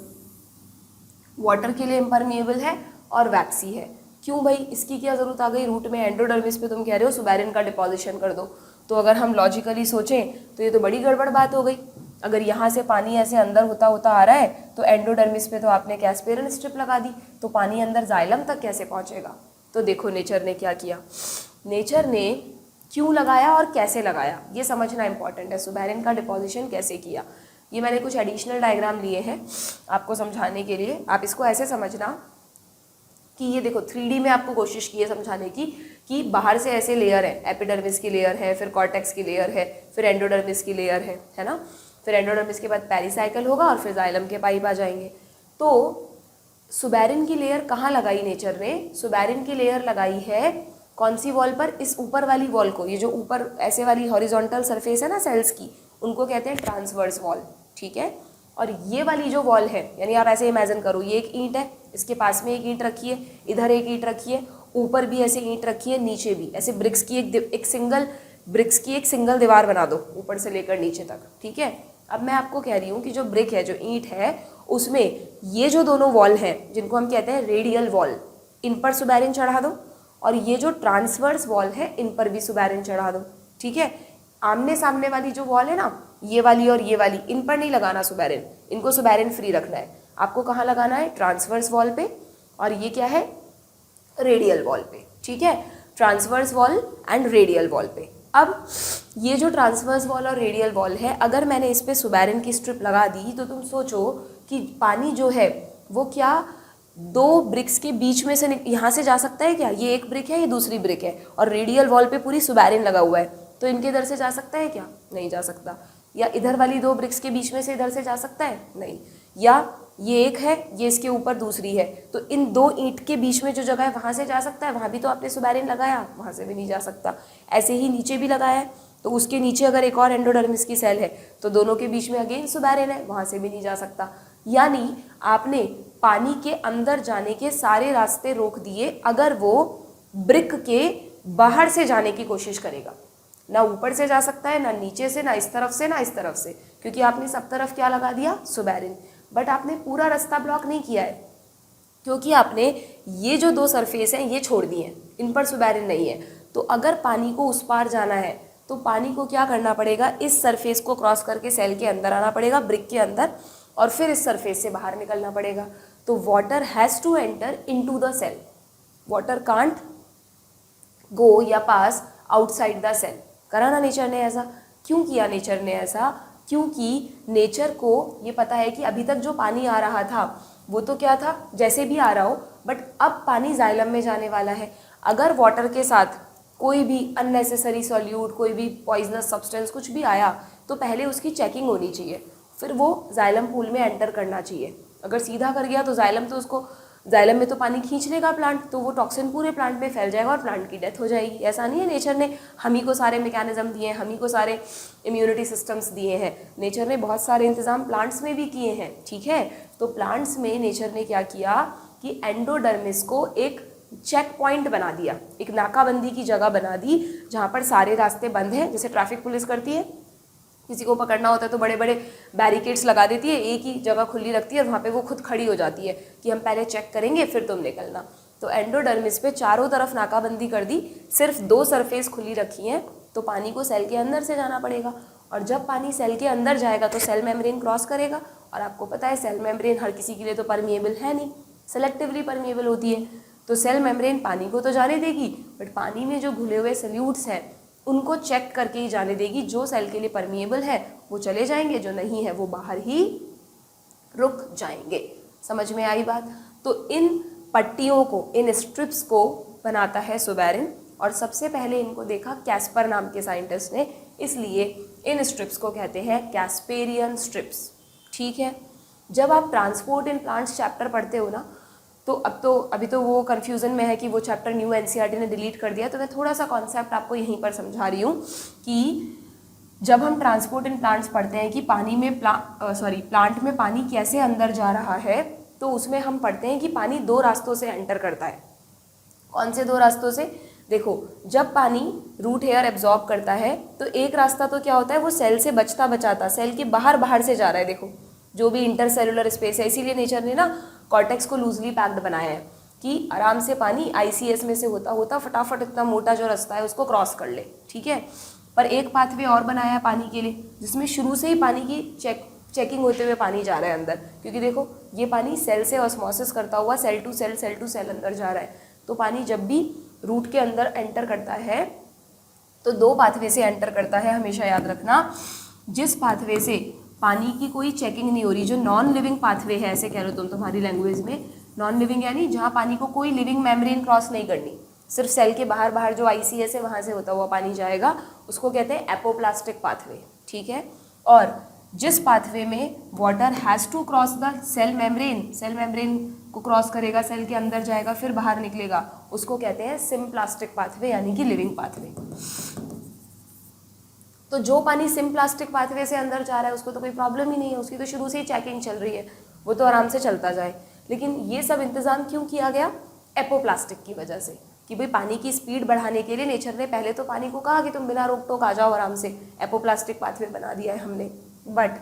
वाटर के लिए इम्परमिएबल है और वैक्सी है। क्यों भाई, इसकी क्या जरूरत आ गई रूट में? एंडोडर्मिस पे तुम कह रहे हो सुबैरिन का डिपोजिशन कर दो, तो अगर हम लॉजिकली सोचें तो ये तो बड़ी गड़बड़ बात हो गई। अगर यहाँ से पानी ऐसे अंदर होता होता आ रहा है तो एंडोडर्मिस पे तो आपने कैस्पेरियन स्ट्रिप लगा दी, तो पानी अंदर जाइलम तक कैसे पहुँचेगा? तो देखो नेचर ने क्या किया, नेचर ने क्यों लगाया और कैसे लगाया ये समझना इंपॉर्टेंट है। सुबैरिन का डिपोजिशन कैसे किया, ये मैंने कुछ एडिशनल डायग्राम लिए हैं आपको समझाने के लिए। आप इसको ऐसे समझना कि ये देखो 3D में आपको कोशिश की है समझाने की कि बाहर से ऐसे लेयर है, एपिडर्मिस की लेयर है, फिर कॉर्टेक्स की लेयर है, फिर एंडोडर्मिस की लेयर है ना, फिर एंडोडर्मिस के बाद पेरिसाइकल होगा और फिर जाइलम के पाइप आ जाएंगे। तो सुबैरिन की लेयर कहाँ लगाई नेचर ने? सुबैरिन की लेयर लगाई है कौन सी वॉल पर? इस ऊपर वाली वॉल को, ये जो ऊपर ऐसे वाली हॉरिजॉन्टल सरफेस है ना सेल्स की, उनको कहते हैं ट्रांसवर्स वॉल, ठीक है। और ये वाली जो वॉल है, यानी आप ऐसे इमेजिन करो, ये एक ईंट है, इसके पास में एक ईंट रखी है, इधर एक ईंट रखी है, ऊपर भी ऐसे ईंट रखी है, नीचे भी ऐसे ब्रिक्स की एक सिंगल दीवार बना दो ऊपर से लेकर नीचे तक, ठीक है। अब मैं आपको कह रही हूँ कि जो ब्रिक है, जो ईंट है, उसमें ये जो दोनों वॉल हैं जिनको हम कहते हैं रेडियल वॉल, इन पर सुबैरिन चढ़ा दो, और ये जो ट्रांसवर्स वॉल है इन पर भी सुबैरिन चढ़ा दो, ठीक है। आमने सामने वाली जो वॉल है ना, ये वाली और ये वाली, इन पर नहीं लगाना सुबैरिन, इनको सुबैरिन फ्री रखना है। आपको कहाँ लगाना है? ट्रांसवर्स वॉल पे, और ये क्या है? रेडियल वॉल पे, ठीक है। Transverse wall and radial wall पे। अब ये जो ट्रांसवर्स वॉल और रेडियल वॉल है, अगर मैंने इस पे सुबैरिन की स्ट्रिप लगा दी तो तुम सोचो कि पानी जो है वो क्या दो ब्रिक्स के बीच में से यहाँ से जा सकता है क्या? ये एक ब्रिक है, ये दूसरी ब्रिक है, और रेडियल वॉल पे पूरी सुबैरिन लगा हुआ है, तो इनके इधर से जा सकता है क्या? नहीं जा सकता। या इधर वाली दो ब्रिक्स के बीच में से इधर से जा सकता है? नहीं। या ये एक है, ये इसके ऊपर दूसरी है, तो इन दो ईंट के बीच में जो जगह है वहाँ से जा सकता है? वहाँ भी तो आपने सुबैरिन लगाया, वहाँ से भी नहीं जा सकता। ऐसे ही नीचे भी लगाया है, तो उसके नीचे अगर एक और एंडोडर्मिस की सेल है तो दोनों के बीच में अगेन सुबैरिन है, वहाँ से भी नहीं जा सकता। यानी आपने पानी के अंदर जाने के सारे रास्ते रोक दिए अगर वो ब्रिक के बाहर से जाने की कोशिश करेगा। ना ऊपर से जा सकता है, ना नीचे से, ना इस तरफ से, ना इस तरफ से, क्योंकि आपने सब तरफ क्या लगा दिया? सुबैरिन। बट आपने पूरा रास्ता ब्लॉक नहीं किया है, क्योंकि आपने ये जो दो सरफेस हैं ये छोड़ दिए हैं, इन पर सुबैरिन नहीं है। तो अगर पानी को उस पार जाना है तो पानी को क्या करना पड़ेगा? इस सरफेस को क्रॉस करके सेल के अंदर आना पड़ेगा, ब्रिक के अंदर, और फिर इस सरफेस से बाहर निकलना पड़ेगा। तो water has to enter into the cell, water can't go या पास आउटसाइड द सेल। करा ना नेचर ने ऐसा? क्यों किया नेचर ने ऐसा? क्योंकि नेचर को ये पता है कि अभी तक जो पानी आ रहा था वो तो क्या था, जैसे भी आ रहा हो, बट अब पानी जाइलम में जाने वाला है। अगर वाटर के साथ कोई भी अननेसेसरी सॉल्यूट, कोई भी पॉइजनस सब्सटेंस कुछ भी आया तो पहले उसकी चेकिंग होनी चाहिए, फिर वो जाइलम पूल में एंटर करना चाहिए। अगर सीधा कर गया तो जाइलम में तो पानी खींच लेगा प्लांट, तो वो टॉक्सिन पूरे प्लांट में फैल जाएगा और प्लांट की डेथ हो जाएगी। ऐसा नहीं है नेचर ने हम ही को सारे मैकेनिज्म दिए हैं, हम ही को सारे इम्यूनिटी सिस्टम्स दिए हैं। नेचर ने बहुत सारे इंतजाम प्लांट्स में भी किए हैं, ठीक है। तो प्लांट्स में नेचर ने क्या किया कि एंडोडर्मिस को एक चेक पॉइंट बना दिया, एक नाकाबंदी की जगह बना दी, जहाँ पर सारे रास्ते बंद हैं, जैसे ट्रैफिक पुलिस करती है। किसी को पकड़ना होता है तो बड़े बड़े बैरिकेड्स लगा देती है, एक ही जगह खुली रखती है और वहाँ पे वो खुद खड़ी हो जाती है कि हम पहले चेक करेंगे फिर तुम निकलना। तो एंडोडर्मिस पे चारों तरफ नाकाबंदी कर दी, सिर्फ दो सरफेस खुली रखी हैं, तो पानी को सेल के अंदर से जाना पड़ेगा, और जब पानी सेल के अंदर जाएगा तो सेल मेम्ब्रेन क्रॉस करेगा, और आपको पता है सेल मेम्ब्रेन हर किसी के लिए तो परमिएबल है नहीं, सेलेक्टिवली परमिएबल होती है। तो सेल मेम्ब्रेन पानी को तो जाने देगी, बट पानी में जो घुले हुए सल्यूट्स हैं उनको चेक करके ही जाने देगी। जो सेल के लिए परमिएबल है वो चले जाएंगे, जो नहीं है वो बाहर ही रुक जाएंगे। समझ में आई बात? तो इन पट्टियों को, इन स्ट्रिप्स को बनाता है सुबैरिन, और सबसे पहले इनको देखा कैस्पर नाम के साइंटिस्ट ने, इसलिए इन स्ट्रिप्स को कहते हैं कैस्पेरियन स्ट्रिप्स, ठीक है। जब आप ट्रांसपोर्ट इन प्लांट्स चैप्टर पढ़ते हो ना, तो अभी तो वो कन्फ्यूज़न में है कि वो चैप्टर न्यू एनसीईआरटी ने डिलीट कर दिया, तो मैं थोड़ा सा कॉन्सेप्ट आपको यहीं पर समझा रही हूँ कि जब हम ट्रांसपोर्ट इन प्लांट्स पढ़ते हैं कि पानी में प्लांट में पानी कैसे अंदर जा रहा है, तो उसमें हम पढ़ते हैं कि पानी दो रास्तों से एंटर करता है। कौन से दो रास्तों से? देखो, जब पानी रूट हेयर एब्जॉर्ब करता है तो एक रास्ता तो क्या होता है, वो सेल से बचता बचाता सेल के बाहर से जा रहा है। देखो, जो भी इंटरसेलुलर स्पेस है, इसीलिए नेचर ने ना कॉर्टेक्स को लूजली पैक्ड बनाया है कि आराम से पानी आईसीएस में से होता फटाफट इतना मोटा जो रास्ता है उसको क्रॉस कर ले, ठीक है। पर एक पाथवे और बनाया है पानी के लिए, जिसमें शुरू से ही पानी की चेकिंग होते हुए पानी जा रहा है अंदर, क्योंकि देखो ये पानी सेल से ऑस्मोसिस करता हुआ सेल टू सेल अंदर जा रहा है। तो पानी जब भी रूट के अंदर एंटर करता है तो दो पाथवे से एंटर करता है, हमेशा याद रखना। जिस पाथवे से पानी की कोई चेकिंग नहीं हो रही, जो नॉन लिविंग पाथवे है, ऐसे कह लो तुम तुम्हारी लैंग्वेज में, नॉन लिविंग यानी जहाँ पानी को कोई लिविंग मेम्ब्रेन क्रॉस नहीं करनी, सिर्फ सेल के बाहर जो आईसीएस है वहाँ से होता हुआ पानी जाएगा, उसको कहते हैं एपोप्लास्टिक पाथवे, ठीक है। और जिस पाथवे में water has to cross the cell membrane को क्रॉस करेगा, सेल के अंदर जाएगा फिर बाहर निकलेगा, उसको कहते हैं सिम्प्लास्टिक पाथवे यानी कि लिविंग पाथवे। तो जो पानी सिम्प्लास्टिक पाथवे से अंदर जा रहा है उसको तो कोई प्रॉब्लम ही नहीं है, उसकी तो शुरू से ही चेकिंग चल रही है, वो तो आराम से चलता जाए। लेकिन ये सब इंतज़ाम क्यों किया गया? एपोप्लास्टिक की वजह से, कि भाई पानी की स्पीड बढ़ाने के लिए नेचर ने पहले तो पानी को कहा कि तुम बिना रोक टोक आ जाओ आराम से, एपोप्लास्टिक पाथवे बना दिया है हमने। बट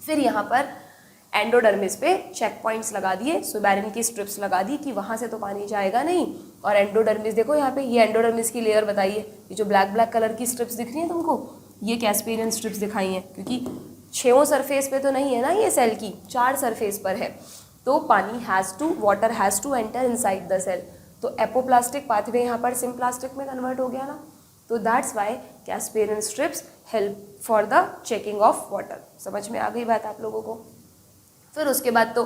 फिर यहाँ पर एंडोडर्मिस पे चेक पॉइंट्स लगा दिए, सुबेरिन की स्ट्रिप्स लगा दी कि वहाँ से तो पानी जाएगा नहीं। और एंडोडर्मिस देखो यहाँ पे, ये एंडोडर्मिस की लेयर बताइए, ये जो ब्लैक ब्लैक कलर की स्ट्रिप्स दिख रही हैं तुमको, ये कैस्पेरियन स्ट्रिप्स दिखाई हैं, क्योंकि 6 सरफेस पे तो नहीं है ना ये सेल की, 4 सरफेस पर है। तो पानी water has to enter inside the cell. तो एपोप्लास्टिक पाथवे यहाँ पर सिम्प्लास्टिक में कन्वर्ट हो गया ना, तो that's why Casparian strips help for the checking of water. समझ में आ गई बात आप लोगों को? फिर उसके बाद तो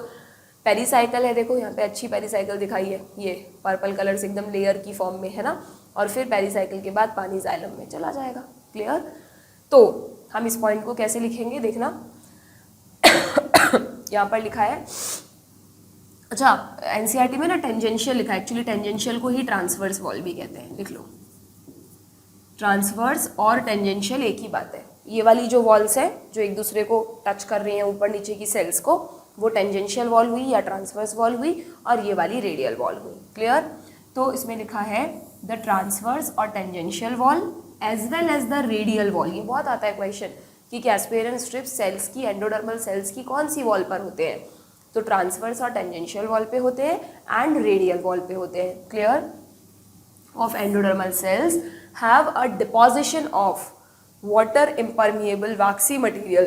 पेरीसाइकिल है, देखो यहाँ पे अच्छी पेरीसाइकिल दिखाई है, ये पर्पल कलर से एकदम लेयर की फॉर्म में है ना। और फिर पेरीसाइकिल के बाद पानी जाइलम में चला जाएगा। क्लियर? तो हम इस पॉइंट को कैसे लिखेंगे देखना। यहाँ पर लिखा है, अच्छा एनसीईआरटी में ना टेंजेंशियल लिखा है, एक्चुअली टेंजेंशियल को ही ट्रांसवर्स वॉल भी कहते हैं, लिख लो। ट्रांसवर्स और टेंजेंशियल एक ही बात है। ये वाली जो वॉल्स है जो एक दूसरे को टच कर रही हैं ऊपर नीचे की सेल्स को, वो टेंजेंशियल वॉल हुई या ट्रांसवर्स वॉल हुई, और ये वाली रेडियल वॉल हुई। क्लियर? तो इसमें लिखा है द ट्रांसवर्स और tangential wall as well as the radial wall. ये बहुत आता है क्वेश्चन कि कैस्पेरियन स्ट्रिप्स सेल्स की, एंडोडर्मल सेल्स की कौन सी वॉल पर होते हैं? तो ट्रांसवर्स और टेंजेंशियल वॉल पे होते हैं एंड रेडियल वॉल पे होते हैं। Clear? Of endodermal cells have a deposition of water impermeable waxy material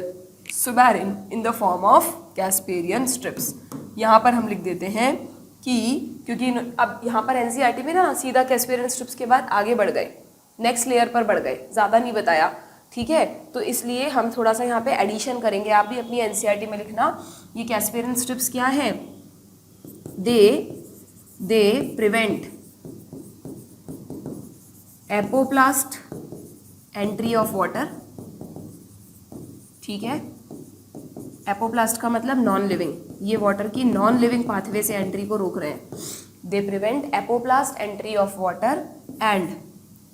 suberin in the form of Casparian strips। यहाँ पर हम लिख देते हैं कि क्योंकि अब यहाँ पर एनसीईआरटी में ना सीधा कैस्पेरियन स्ट्रिप्स के बाद आगे बढ़ गए, नेक्स्ट लेयर पर बढ़ गए, ज़्यादा नहीं बताया, ठीक है? तो इसलिए हम थोड़ा सा यहाँ पे एडिशन करेंगे। आप भी अपनी एनसीईआरटी में लिखना, ये कैस्पेरियन स्ट्रिप्स क्या है? They prevent apoplast entry of water. ठीक है? एपोप्लास्ट का मतलब नॉन लिविंग, ये वाटर की नॉन लिविंग पाथवे से एंट्री को रोक रहे हैं। They prevent apoplast entry of water and,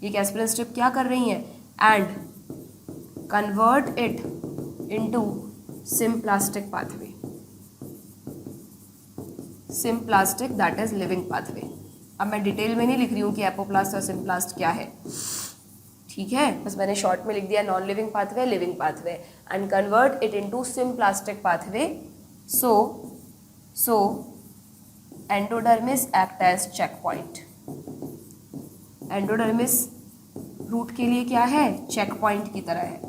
ये कैस्पेरियन स्ट्रिप क्या कर रही हैं? And convert it into symplastic pathway. Symplastic that is living pathway. अब मैं डिटेल में नहीं लिख रही हूँ कि एपोप्लास्ट और सिम्प्लास्ट क्या है, ठीक है? बस मैंने शॉर्ट में लिख दिया non living pathway, living pathway, and convert it into symplastic pathway. So endodermis act as checkpoint. Endodermis root के लिए क्या है? चेक पॉइंट की तरह है,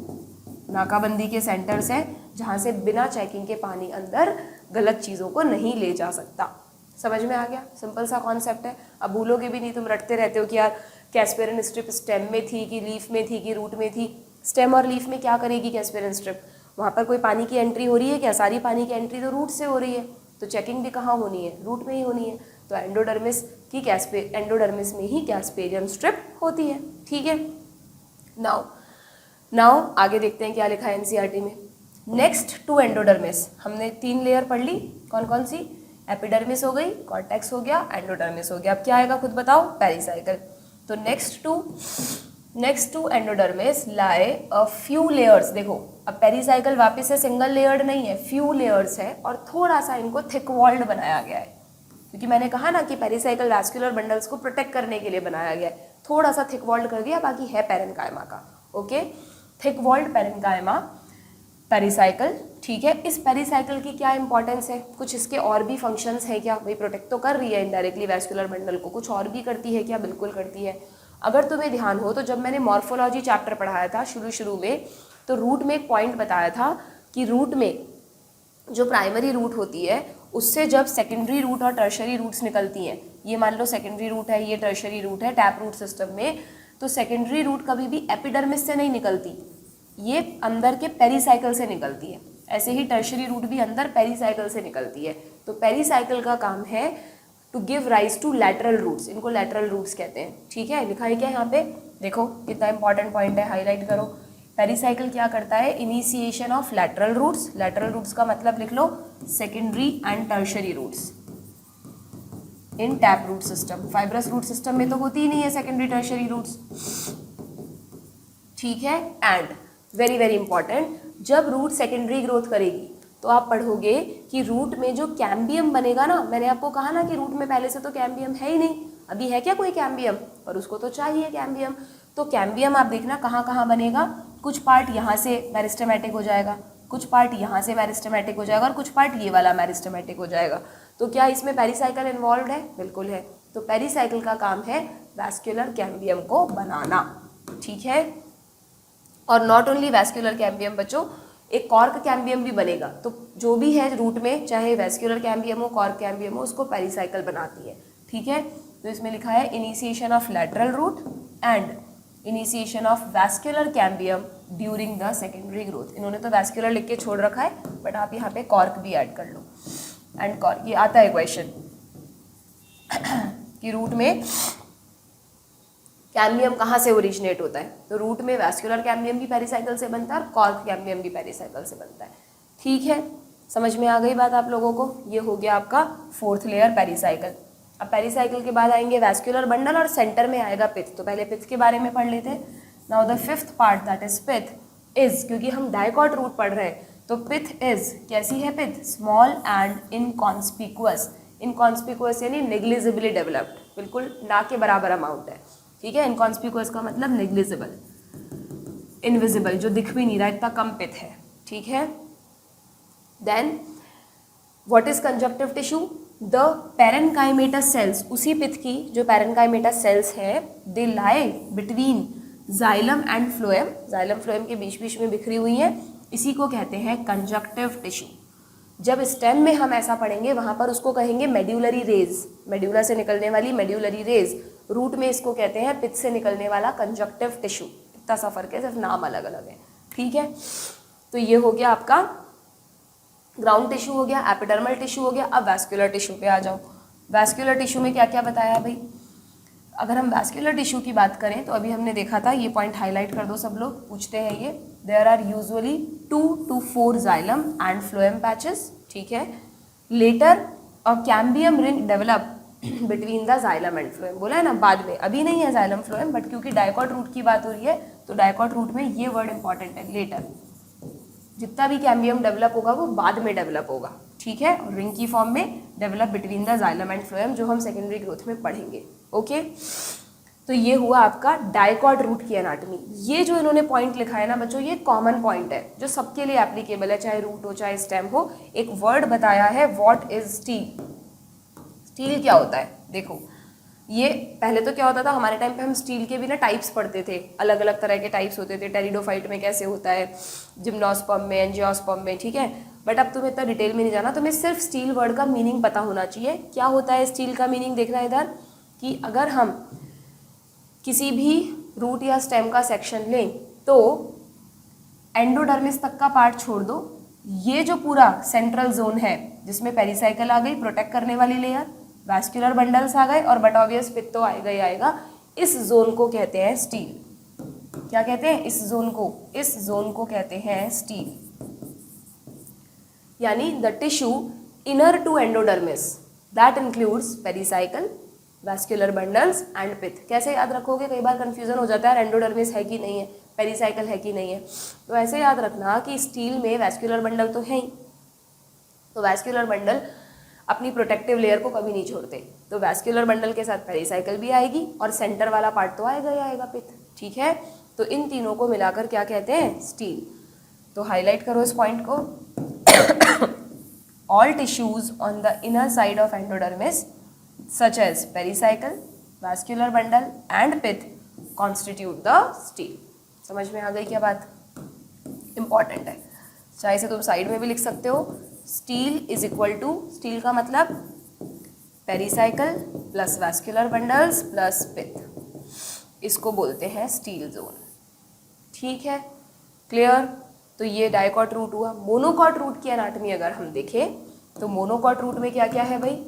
नाकाबंदी के सेंटर्स है जहाँ से बिना चेकिंग के पानी अंदर गलत चीज़ों को नहीं ले जा सकता। समझ में आ गया? सिंपल सा कॉन्सेप्ट है। अब भूलोगे भी नहीं, तुम रटते रहते हो कि यार कैस्पेरियन स्ट्रिप स्टेम में थी कि लीफ में थी कि रूट में थी। स्टेम और लीफ में क्या करेगी कैस्पेरियन स्ट्रिप? वहाँ पर कोई पानी की एंट्री हो रही है क्या? सारी पानी की एंट्री तो रूट से हो रही है, तो चेकिंग भी कहाँ होनी है? रूट में ही होनी है। तो एंडोडर्मिस में ही कैस्पेरियन स्ट्रिप होती है। ठीक है? नाउ आगे देखते हैं क्या लिखा है एनसीईआरटी में। नेक्स्ट टू एंडोडर्मिस, हमने 3 लेयर पढ़ ली, कौन कौन सी? एपिडर्मिस हो गई, कॉर्टेक्स हो गया, एंडोडर्मिस हो गया। अब क्या आएगा खुद बताओ? पेरीसाइकिल। तो next to endodermis lie a few layers. देखो अब पेरीसाइकिल वापस से सिंगल लेयर्ड नहीं है, फ्यू लेयर्स है, और थोड़ा सा इनको थिक वॉल्ड बनाया गया है, क्योंकि मैंने कहा ना कि पेरीसाइकिल वैस्कुलर बंडल्स को प्रोटेक्ट करने के लिए बनाया गया है। थोड़ा सा थिक वॉल्ड कर दिया, बाकी है पेरेन्काइमा का। Okay, thick walled parenchyma pericycle. ठीक है? इस पेरीसाइकिल की क्या इंपॉर्टेंस है? कुछ इसके और भी फंक्शंस हैं क्या? भाई प्रोटेक्ट तो कर रही है इनडायरेक्टली वैस्कुलर बंडल को, कुछ और भी करती है क्या? बिल्कुल करती है। अगर तुम्हें ध्यान हो तो जब मैंने मॉर्फोलॉजी चैप्टर पढ़ाया था शुरू में, तो रूट में एक पॉइंट बताया था कि रूट में जो प्राइमरी रूट होती है उससे जब सेकेंडरी रूट और टर्शरी रूट्स निकलती हैं, ये मान लो सेकेंडरी रूट है, ये टर्शरी रूट है टैप रूट सिस्टम में, तो सेकेंडरी रूट कभी भी एपिडर्मिस से नहीं निकलती, ये अंदर के पेरीसाइकिल से निकलती है। ऐसे ही टर्शरी रूट भी अंदर पेरीसाइकिल से निकलती है। तो पेरीसाइकिल का काम है to give rise to lateral roots, इनको लैटरल रूट्स कहते हैं। ठीक है? लिखा है क्या यहाँ पे? देखो कितना इंपॉर्टेंट पॉइंट है, हाईलाइट करो। पेरीसाइकिल क्या करता है? Initiation of lateral roots. Lateral roots का मतलब लिख लो secondary and tertiary roots in tap root system. Fibrous root system में तो होती ही नहीं है सेकेंडरी टर्शरी रूट्स। ठीक है। एंड वेरी वेरी इंपॉर्टेंट, जब रूट सेकेंडरी ग्रोथ करेगी तो आप पढ़ोगे कि रूट में जो कैम्बियम बनेगा ना, मैंने आपको कहा ना कि रूट में पहले से तो कैम्बियम है ही नहीं, अभी है क्या कोई कैम्बियम, और उसको तो चाहिए कैम्बियम। तो कैम्बियम आप देखना कहाँ कहाँ बनेगा, कुछ पार्ट यहाँ से मेरिस्टेमेटिक हो जाएगा, कुछ पार्ट यहाँ से मेरिस्टेमेटिक हो जाएगा, और कुछ पार्ट ये वाला मेरिस्टेमेटिक हो जाएगा। तो क्या इसमें पेरिसाइकिल इन्वॉल्व है? बिल्कुल है। तो पेरिसाइकिल का काम है वैस्कुलर कैम्बियम को बनाना, ठीक है। और नॉट ओनली वैस्कुलर कैम्बियम बच्चों, एक कॉर्क कैम्बियम भी बनेगा। तो जो भी है रूट में, चाहे वैस्कुलर कैम्बियम हो, कॉर्क कैम्बियम हो, उसको पेरिसाइकिल बनाती है, ठीक है। तो इसमें लिखा है initiation of lateral root and initiation of vascular cambium during the secondary growth. इन्होंने तो वैस्कुलर लिख के छोड़ रखा है, बट आप यहाँ पे कॉर्क भी ऐड कर लो। एंड कॉर्क, ये आता है क्वेश्चन कि रूट में कैम्बियम कहाँ से ओरिजिनेट होता है, तो रूट में वैस्कुलर कैम्बियम भी पेरिसाइकिल से बनता है और कॉर्क कैम्बियम भी पेरिसाइकिल से बनता है, ठीक है। समझ में आ गई बात आप लोगों को? ये हो गया आपका फोर्थ लेयर पेरिसाइकिल। अब पेरिसाइकिल के बाद आएंगे वैस्कुलर बंडल और सेंटर में आएगा पिथ। तो पहले पिथ के बारे में पढ़ लेते हैं। Now the fifth part that is pith is, क्योंकि हम डाइकॉट रूट पढ़ रहे हैं, तो पिथ इज कैसी है? पिथ स्मॉल एंड इनकॉन्स्पिकुअस। इनकॉन्स्पिकुअस यानी नेग्लिजिबली डेवलप्ड, बिल्कुल ना के बराबर अमाउंट है, ठीक है। इनकॉन्स्पिकुअस का मतलब नेग्लिजिबल, इनविजिबल, जो दिख भी नहीं रहा, इतना कम पिथ है, ठीक है। Then what is conjunctive tissue? The parenchymatous cells, उसी पिथ की जो पैरेन्काइमेटस सेल्स है, they lie between xylem and phloem, xylem phloem के बीच बीच में बिखरी हुई है, इसी को कहते हैं कंजक्टिव टिश्यू। जब स्टेम में हम ऐसा पढ़ेंगे वहाँ पर उसको कहेंगे मेड्यूलरी रेज, मेड्यूला से निकलने वाली मेड्यूलरी रेज। रूट में इसको कहते हैं पिथ से निकलने वाला कंजक्टिव टिश्यू। इतना सा फर्क है, सिर्फ नाम अलग अलग है, ठीक है। तो ये हो गया आपका ग्राउंड टिश्यू हो गया, एपिडर्मल टिश्यू हो गया। अब वैस्कुलर टिश्यू पे आ जाओ। वैस्कुलर टिश्यू में क्या क्या बताया भाई? अगर हम वैस्कुलर टिश्यू की बात करें तो अभी हमने देखा था, ये पॉइंट हाईलाइट कर दो, सब लोग पूछते हैं ये। There are usually 2 to 4 xylem and phloem patches, ठीक है। Later a cambium ring develop between the xylem and phloem, बोला है ना बाद में, अभी नहीं है जाइलम फ्लोएम, बट क्योंकि डाइकॉट रूट की बात हो रही है तो डाइकॉट रूट में ये वर्ड इंपॉर्टेंट है, लेटर। जितना भी कैम्बियम डेवलप होगा वो बाद में डेवलप होगा, ठीक है। और रिंग की फॉर्म में develop between the xylem and phloem, जो हम सेकेंडरी ग्रोथ में पढ़ेंगे, ओके। तो ये हुआ आपका डाइकॉट रूट की एनाटॉमी। ये जो इन्होंने पॉइंट लिखा है ना बच्चों, ये कॉमन पॉइंट है जो सबके लिए एप्लीकेबल है, चाहे रूट हो चाहे स्टेम हो। एक वर्ड बताया है, व्हाट इज स्टील। स्टील क्या होता है? देखो, ये पहले तो क्या होता था, हमारे टाइम पे हम स्टील के भी ना टाइप्स पढ़ते थे, अलग अलग तरह के टाइप्स होते थे। टेरिडोफाइट में कैसे होता है, जिम्नोस्पर्म में, एंजियोस्पर्म में, ठीक है। बट अब तुम्हें इतना डिटेल में नहीं जाना, तुम्हें सिर्फ स्टील वर्ड का मीनिंग पता होना चाहिए। क्या होता है स्टील का मीनिंग? देखना इधर, कि अगर हम किसी भी रूट या स्टेम का सेक्शन लें तो एंडोडर्मिस तक का पार्ट छोड़ दो, ये जो पूरा सेंट्रल जोन है जिसमें पेरिसाइकिल आ गई, प्रोटेक्ट करने वाली लेयर, वैस्कुलर बंडल्स आ गए, और बट ऑब्वियस पिथ तो आएगा ही आएगा, इस जोन को कहते हैं स्टील। क्या कहते हैं इस जोन को? इस जोन को कहते हैं स्टील। यानी the tissue inner to endodermis that includes pericycle, vascular bundles and pith. कैसे याद रखोगे? कई बार कंफ्यूजन हो जाता है, एंडोडर्मिस है कि नहीं है, पेरिसाइकिल है कि नहीं है। तो ऐसे याद रखना कि स्टील में वैस्कुलर बंडल तो है ही, तो वैस्कुलर बंडल अपनी प्रोटेक्टिव लेयर को कभी नहीं छोड़ते, तो वैस्कुलर बंडल के साथ पेरिसाइकिल भी आएगी और सेंटर वाला पार्ट तो आएगा ही आएगा, पिथ, ठीक है। तो इन तीनों को मिलाकर क्या कहते हैं? स्टील। तो हाईलाइट करो इस पॉइंट को। All tissues on the inner side of endodermis such as pericycle, vascular bundle and pith constitute the steel। समझ में आ गई क्या बात? इंपॉर्टेंट है, चाहे से तुम साइड में भी लिख सकते हो। Stele is equal to, stele का मतलब pericycle plus vascular bundles plus pith, इसको बोलते हैं स्टील जोन, ठीक है, क्लियर। तो ये डाइकॉट रूट हुआ। मोनोकॉट रूट की एनाटॉमी अगर हम देखें तो मोनोकॉट रूट में क्या क्या है भाई?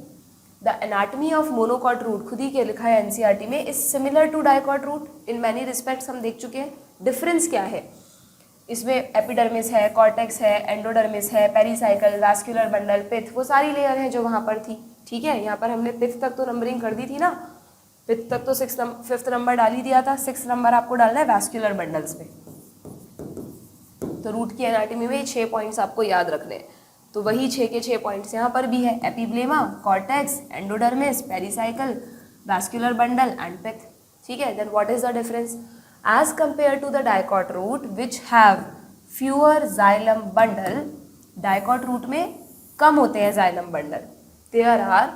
The anatomy of monocot root, खुद ही के लिखा है एनसीईआरटी में, is similar to dicot root in many respects. हम देख चुके हैं। डिफरेंस क्या है इसमें? एपिडर्मिस है, कॉर्टेक्स है, एंडोडर्मिस है, पेरिसाइकल, वैस्कुलर बंडल, पिथ, वो सारी लेयर हैं जो वहाँ पर थी, ठीक है। यहाँ पर हमने पिथ तक तो नंबरिंग कर दी थी ना, पिथ तक तो 5th नंबर डाल ही दिया था, 6th नंबर आपको डालना है वैस्कुलर बंडल्स पे। तो रूट की एनाटॉमी में 6 पॉइंट्स आपको याद रखने हैं, तो वही 6 के 6 पॉइंट्स यहाँ पर भी है, epiblema, cortex, endodermis, pericycle, vascular bundle and pith. ठीक है, then what is the difference as compare to the dicot root which have fewer xylem bundle. Dicot root में कम होते हैं xylem bundle, there are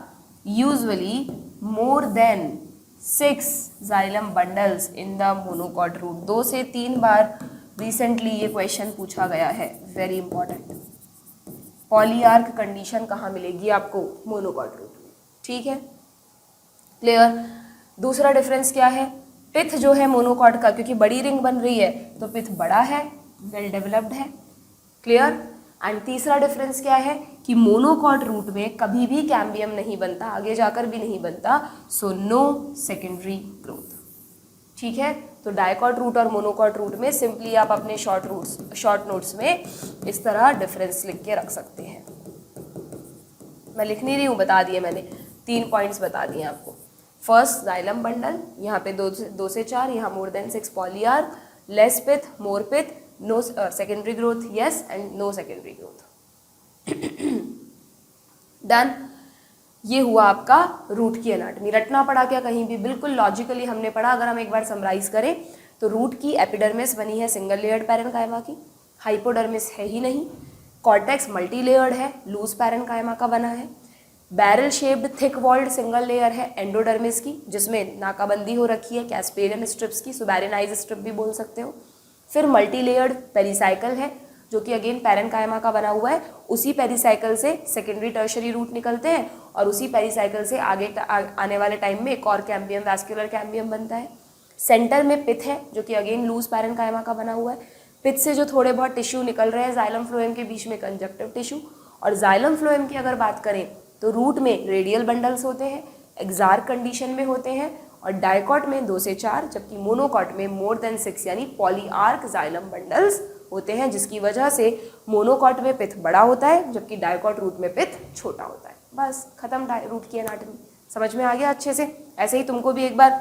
usually more than 6 xylem bundles in the monocot root. 2 से 3 बार recently ये question पूछा गया है, very important. Polyarch condition कहाँ मिलेगी आपको? मोनोकॉट रूट में। ठीक है, क्लियर। दूसरा डिफरेंस क्या है? पिथ जो है मोनोकॉट का, क्योंकि बड़ी रिंग बन रही है तो पिथ बड़ा है, वेल डेवलप्ड है, क्लियर। एंड तीसरा डिफरेंस क्या है कि मोनोकॉट रूट में कभी भी कैम्बियम नहीं बनता, आगे जाकर भी नहीं बनता, सो नो सेकेंडरी ग्रोथ। ठीक है, तो डाइकॉट रूट और मोनोकॉट रूट में सिंपली आप अपने शॉर्ट नोट्स में इस तरह डिफरेंस लिख के रख सकते हैं। मैं लिख नहीं रही हूँ, बता दिए मैंने, 3 पॉइंट्स बता दिए आपको। फर्स्ट जाइलम बंडल, यहाँ पे 2 से 4, यहाँ more than 6 polyarch, less pith, more pith, no secondary growth, yes and no secondary growth. Done. ये हुआ आपका रूट की एनाटॉमी। रटना पड़ा क्या कहीं भी? बिल्कुल लॉजिकली हमने पढ़ा। अगर हम एक बार समराइज करें तो रूट की एपिडर्मिस बनी है सिंगल लेयर्ड पैरेन्काइमा की, हाइपोडर्मिस है ही नहीं, कॉर्टेक्स मल्टी लेयर्ड है, लूज पैरेन्काइमा का बना है, barrel shaped thick walled single layer है एंडोडर्मिस की, जिसमें नाकाबंदी हो रखी है कैस्पेरियन स्ट्रिप्स की, सुबैरिनाइज स्ट्रिप भी बोल सकते हो। फिर मल्टी लेयर्ड पेरिसाइकल है जो कि अगेन पैरेन्काइमा का बना हुआ है, उसी पेरिसाइकल से सेकेंडरी टर्शरी रूट निकलते हैं और उसी पेरिसाइकल से आगे आने वाले टाइम में एक और कैम्बियम, वैस्कुलर कैम्बियम बनता है। सेंटर में पिथ है जो कि अगेन लूज पैरेन्काइमा का बना हुआ है। पिथ से जो थोड़े बहुत टिश्यू निकल रहे हैं जाइलम फ्लोएम के बीच में, कंजक्टिव टिश्यू। और जाइलम फ्लोएम की अगर बात करें तो रूट में रेडियल बंडल्स होते हैं, एक्सार्क कंडीशन में होते हैं, और डाइकॉट में 2 से 4, जबकि मोनोकॉट में मोर देन 6 यानी पॉलीआर्क जाइलम बंडल्स होते हैं, जिसकी वजह से मोनोकॉट में पिथ बड़ा होता है जबकि डाइकॉट रूट में पिथ छोटा होता है। बस खत्म रूट की एनाटॉमी। समझ में आ गया अच्छे से? ऐसे ही तुमको भी एक बार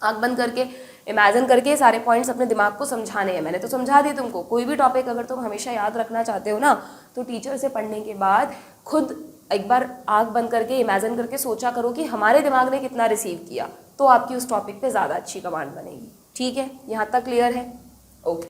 आँख बंद करके इमेजिन करके सारे पॉइंट्स अपने दिमाग को समझाने हैं। मैंने तो समझा दिए तुमको। कोई भी टॉपिक अगर तुम हमेशा याद रखना चाहते हो ना, तो टीचर से पढ़ने के बाद खुद एक बार आँख बंद करके इमेजिन करके सोचा करो कि हमारे दिमाग ने कितना रिसीव किया, तो आपकी उस टॉपिक पे ज़्यादा अच्छी कमांड बनेगी। ठीक है, यहाँ तक क्लियर है? ओके।